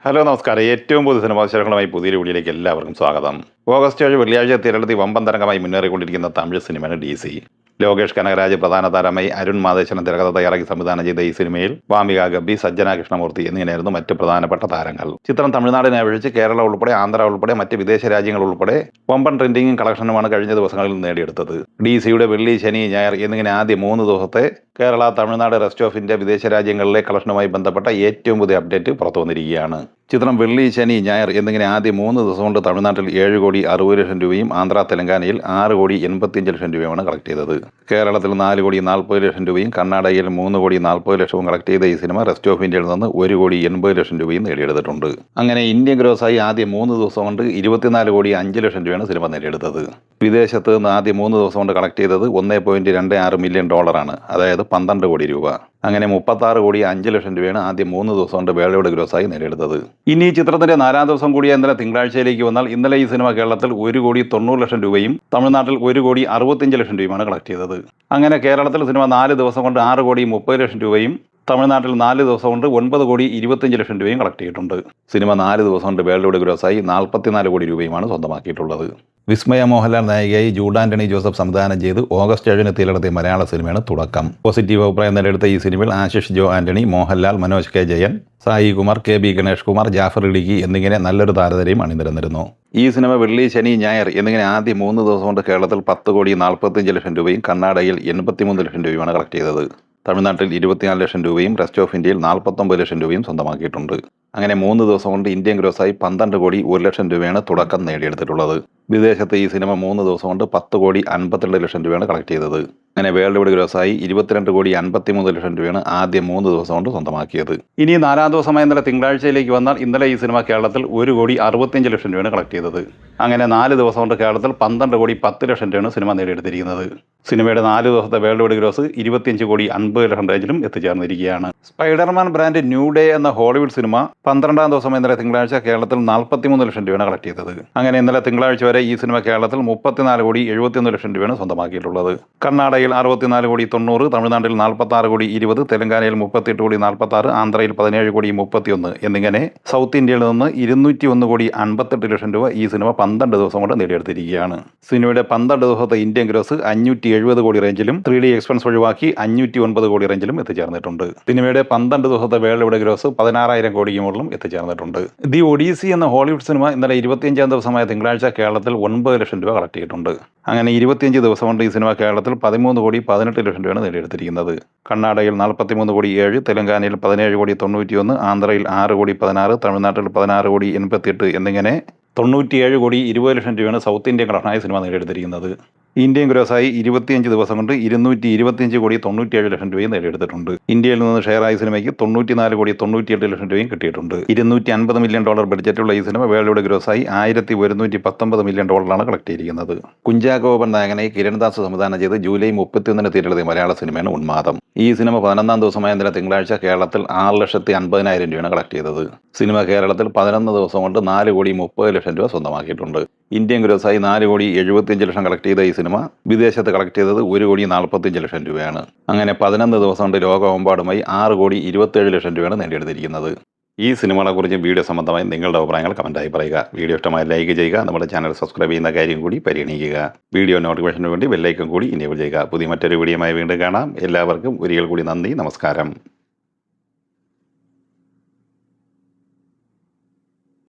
Hello നമസ്കാരം. ഏറ്റവും പുതിയ സിനിമാ വിശേഷങ്ങളുമായി പുതിയൊരു വീഡിയോയിലേക്ക് എല്ലാവർക്കും സ്വാഗതം. ഓഗസ്റ്റ് 7 വെള്ളിയാഴ്ച തിരഞ്ഞെടുത്തി വമ്പൻ തരംഗമായി മുന്നേറിക്കൊണ്ടിരിക്കുന്ന തമിഴ് സിനിമയാണ് DC. ലോകേഷ് കനകരാജ് പ്രധാന താരമായി, അരുൺ മാതേശ്വരൻ തിരക്കഥ തയ്യാറാക്കി സംവിധാനം ചെയ്ത ഈ സിനിമയിൽ വാമിക ഗബ്ബി, സജ്ജന കൃഷ്ണമൂർത്തി എന്നിങ്ങനെയായിരുന്നു മറ്റ് പ്രധാനപ്പെട്ട താരങ്ങൾ. ചിത്രം തമിഴ്നാടിനെ അപേക്ഷിച്ച് കേരള ഉൾപ്പെടെ, ആന്ധ്ര ഉൾപ്പെടെ, മറ്റ് വിദേശ രാജ്യങ്ങൾ ഉൾപ്പെടെ വമ്പൻ ട്രെൻഡിങ്ങും കളക്ഷനുമാണ് കഴിഞ്ഞ ദിവസങ്ങളിൽ നേടിയെടുത്തത്. DCയുടെ വെള്ളി, ശനി, ഞായർ എന്നിങ്ങനെ ആദ്യ 3 ദിവസത്തെ Kerala, Tamil Nadu, rest of India, വിദേശ രാജ്യങ്ങളിലെ കളക്ഷനുമായി ബന്ധപ്പെട്ട ഏറ്റവും പുതിയ അപ്ഡേറ്റ് പുറത്തു വന്നിരിക്കുകയാണ്. ചിത്രം വെള്ളി, ശനി, ഞായർ എന്നിങ്ങനെ ആദ്യ 3 ദിവസം കൊണ്ട് തമിഴ്നാട്ടിൽ 7,60,00,000 രൂപയും ആന്ധ്ര, തെലങ്കാനയിൽ 6,85,00,000 രൂപയുമാണ് കളക്ട് ചെയ്തത്. കേരളത്തിൽ 4,40,00,000 രൂപയും കർണാടകയിൽ 3,40,00,000 കളക്ട് ചെയ്ത ഈ സിനിമ റെസ്റ്റ് ഓഫ് ഇന്ത്യയിൽ നിന്ന് 1,80,00,000 രൂപയും നേടിയെടുത്തിട്ടുണ്ട്. അങ്ങനെ ഇന്ത്യൻ ഗ്രോസായി ആദ്യ 3 ദിവസം കൊണ്ട് 24,05,00,000 രൂപയാണ് സിനിമ നേടിയെടുത്തത്. വിദേശത്ത് നിന്ന് ആദ്യ 3 ദിവസം കൊണ്ട് കളക്ട് ചെയ്തത് $1.26 മില്യൺ, അതായത് 12 കോടി രൂപ. അങ്ങനെ 36,05,00,000 രൂപയാണ് ആദ്യ 3 ദിവസം കൊണ്ട് വേൾഡ് വൈഡ് ഗ്രോസായി നേടിയെടുത്തത്. ഇനി ഈ ചിത്രത്തിന്റെ 4ാം ദിവസം കൂടിയ ഇന്നലെ തിങ്കളാഴ്ചയിലേക്ക് വന്നാൽ ഇന്നലെ ഈ സിനിമ കേരളത്തിൽ 1,90,00,000 രൂപയും തമിഴ്നാട്ടിൽ 1,65,00,000 രൂപയുമാണ് കളക്ട് ചെയ്തത്. അങ്ങനെ കേരളത്തിൽ സിനിമ 4 ദിവസം കൊണ്ട് 6,30,00,000 രൂപയും തമിഴ്നാട്ടിൽ 4 ദിവസം കൊണ്ട് 9,25,00,000 രൂപയും കളക്ട് ചെയ്തിട്ടുണ്ട്. സിനിമ 4 ദിവസം കൊണ്ട് വേൾഡ് വൈഡ് ഗ്രോസായി 44 കോടി രൂപയുമാണ് സ്വന്തമാക്കിയിട്ടുള്ളത്. വിസ്മയ മോഹൻലാൽ നായികയായി ജൂഡ് ആന്റണി ജോസഫ് സംവിധാനം ചെയ്ത് ഓഗസ്റ്റ് 7 തിരഞ്ഞെടുത്ത മലയാള സിനിമയാണ് തുടക്കം. പോസിറ്റീവ് അഭിപ്രായം നേടിയെടുത്ത ഈ സിനിമയിൽ ആശിഷ് ജോ ആന്റണി, മോഹൻലാൽ, മനോജ് കെ ജയൻ, സായി കുമാർ, KB ഗണേഷ് കുമാർ, ജാഫർ ഇടുക്കി എന്നിങ്ങനെ നല്ലൊരു താരനിരയും അണിനിരന്നിരുന്നു. ഈ സിനിമ വെള്ളി, ശനി, ഞായർ എന്നിങ്ങനെ ആദ്യ 3 ദിവസം കൊണ്ട് കേരളത്തിൽ 10,45,00,000 രൂപയും കർണാടകയിൽ 83,00,000 രൂപയുമാണ് കളക്ട് ചെയ്തത്. തമിഴ്നാട്ടിൽ 24,00,000 രൂപയും റെസ്റ്റ് ഓഫ് ഇന്ത്യയിൽ 49,00,000 രൂപയും സ്വന്തമാക്കിയിട്ടുണ്ട്. അങ്ങനെ 3 ദിവസം കൊണ്ട് ഇന്ത്യൻ ഗ്രോസായി 12,01,00,000 രൂപയാണ് തുടക്കം നേടിയെടുത്തിട്ടുള്ളത്. വിദേശത്ത് ഈ സിനിമ 3 ദിവസം കൊണ്ട് 10,52,00,000 രൂപയാണ് കളക്ട് ചെയ്തത്. അങ്ങനെ വേൾഡ് വൈഡ് ഗ്രോസായി 22,53,00,000 രൂപയാണ് ആദ്യ 3 ദിവസം കൊണ്ട് സ്വന്തമാക്കിയത്. ഇനി 4ാം ദിവസമായ ഇന്നലെ തിങ്കളാഴ്ചയിലേക്ക് വന്നാൽ ഇന്നലെ ഈ സിനിമ കേരളത്തിൽ 1,65,00,000 രൂപയാണ് കളക്ട് ചെയ്തത്. അങ്ങനെ 4 ദിവസം കൊണ്ട് കേരളത്തിൽ 12,10,00,000 രൂപയാണ് സിനിമ നേടിയെടുത്തിരിക്കുന്നത്. സിനിമയുടെ 4 ദിവസത്തെ വേൾഡ് വൈഡ് ഗ്രോസ് 25,50,00,000 റേഞ്ചിലും എത്തിച്ചേർന്നിരിക്കുകയാണ്. സ്പൈഡർമാൻ ബ്രാൻഡ് ന്യൂ ഡേ എന്ന ഹോളിവുഡ് സിനിമ 12ാം ദിവസം ഇന്നലെ തിങ്കളാഴ്ച കേരളത്തിൽ 43,00,000 രൂപയാണ് കളക്ട് ചെയ്തത്. അങ്ങനെ ഇന്നലെ തിങ്കളാഴ്ച വരെ ഈ സിനിമ കേരളത്തിൽ 34,71,00,000 രൂപയാണ് സ്വന്തമാക്കിയിട്ടുള്ളത്. കർണാടകയിൽ 64,90,00,000, തമിഴ്നാട്ടിൽ 46,20,00,000, തെലങ്കാനയിൽ 38,46,00,000, ആന്ധ്രയിൽ 17,31,00,000 എന്നിങ്ങനെ സൗത്ത് ഇന്ത്യയിൽ നിന്ന് 201,58,00,000 രൂപ ഈ സിനിമ 12 ദിവസം കൊണ്ട് നേടിയെടുത്തിരിക്കുകയാണ്. സിനിമയുടെ 12 ദിവസത്തെ ഇന്ത്യൻ ഗ്രോസ് 570 കോടി റേഞ്ചിലും 3D എക്സ്പെൻസ് ഒഴിവാക്കി 509 കോടി റേഞ്ചിലും എത്തിച്ചേർന്നിട്ടുണ്ട്. സിനിമയുടെ 12 ദിവസത്തെ വേൾഡ് വൈഡ് ഗ്രോസ് 16,000 കോടിക്ക് മുകളിലും എത്തിച്ചേർന്നിട്ടുണ്ട്. ദി ഒഡീസി എന്ന ഹോളിവുഡ് സിനിമ ഇന്നലെ 25ാം ദിവസമായ തിങ്കളാഴ്ച കേരളത്തിൽ 9,00,000 രൂപ കളക്ട് ചെയ്തിട്ടുണ്ട്. അങ്ങനെ 25 ദിവസം കൊണ്ട് ഈ സിനിമ കേരളത്തിൽ 13,18,00,000 രൂപയാണ് നേടിയെടുത്തിരിക്കുന്നത്. കർണാടകയിൽ 43,07,00,000, തെലങ്കാനയിൽ 17,91,00,000, ആന്ധ്രയിൽ 6,16,00,000, തമിഴ്നാട്ടിൽ 16,88,00,000 എന്നിങ്ങനെ 97,20,00,000 രൂപയാണ് സൗത്ത് ഇന്ത്യൻ കളക്ഷനായി സിനിമ നേടിയെടുത്തിരിക്കുന്നത്. ഇന്ത്യൻ ഗ്രോസായി 25 ദിവസം കൊണ്ട് 225,97,00,000 രൂപയും നേടിയെടുത്തിട്ടുണ്ട്. ഇന്ത്യയിൽ നിന്ന് ഷെയറായി സിനിമയ്ക്ക് 94,98,00,000 രൂപയും കിട്ടിയിട്ടുണ്ട്. $250 മില്യൺ ബഡ്ജറ്റുള്ള ഈ സിനിമ വേൾഡ് വൈഡ് ഗ്രോസായി $1,119 മില്യൺ കളക്ട് ചെയ്തിരിക്കുന്നത്. കുഞ്ചാക്കോ ബോബൻ നായകനായി കിരൺദാസ് സംവിധാനം ചെയ്ത് ജൂലൈ 31 തിരഞ്ഞെടുത്ത മലയാള സിനിമയാണ് ഉന്മാദം. ഈ സിനിമ 11ാം ദിവസമായ ഇന്നലെ തിങ്കളാഴ്ച കേരളത്തിൽ 6,50,000 രൂപയാണ് കളക്ട് ചെയ്തത്. സിനിമ കേരളത്തിൽ 11 ദിവസം കൊണ്ട് 4,30,00,000 രൂപ സ്വന്തമാക്കിയിട്ടുണ്ട്. ഇന്ത്യൻ ഗ്രോസായി 4,75,00,000 കളക്ട് ചെയ്ത ഈ സിനിമ വിദേശത്ത് കളക്ട് ചെയ്തത് 1,45,00,000 രൂപയാണ്. അങ്ങനെ 11 ദിവസം കൊണ്ട് ലോകമെമ്പാടുമായി 6,27,00,000 രൂപയാണ് നേടിയെടുത്തിരിക്കുന്നത്. ഈ സിനിമകളെക്കുറിച്ച് വീഡിയോ സംബന്ധമായി നിങ്ങളുടെ അഭിപ്രായങ്ങൾ കമൻറ്റായി പറയുക. വീഡിയോ ഇഷ്ടമായി ലൈക്ക് ചെയ്യുക. നമ്മുടെ ചാനൽ സബ്സ്ക്രൈബ് ചെയ്യുന്ന കാര്യം കൂടി പരിഗണിക്കുക. വീഡിയോ നോട്ടിഫിക്കേഷന് വേണ്ടി ബെല്ലൈക്കൺ കൂടി എനേബിൾ ചെയ്യുക. പുതിയ മറ്റൊരു വീഡിയോയുമായി വീണ്ടും കാണാം. എല്ലാവർക്കും ഒരിക്കൽ കൂടി നന്ദി, നമസ്കാരം.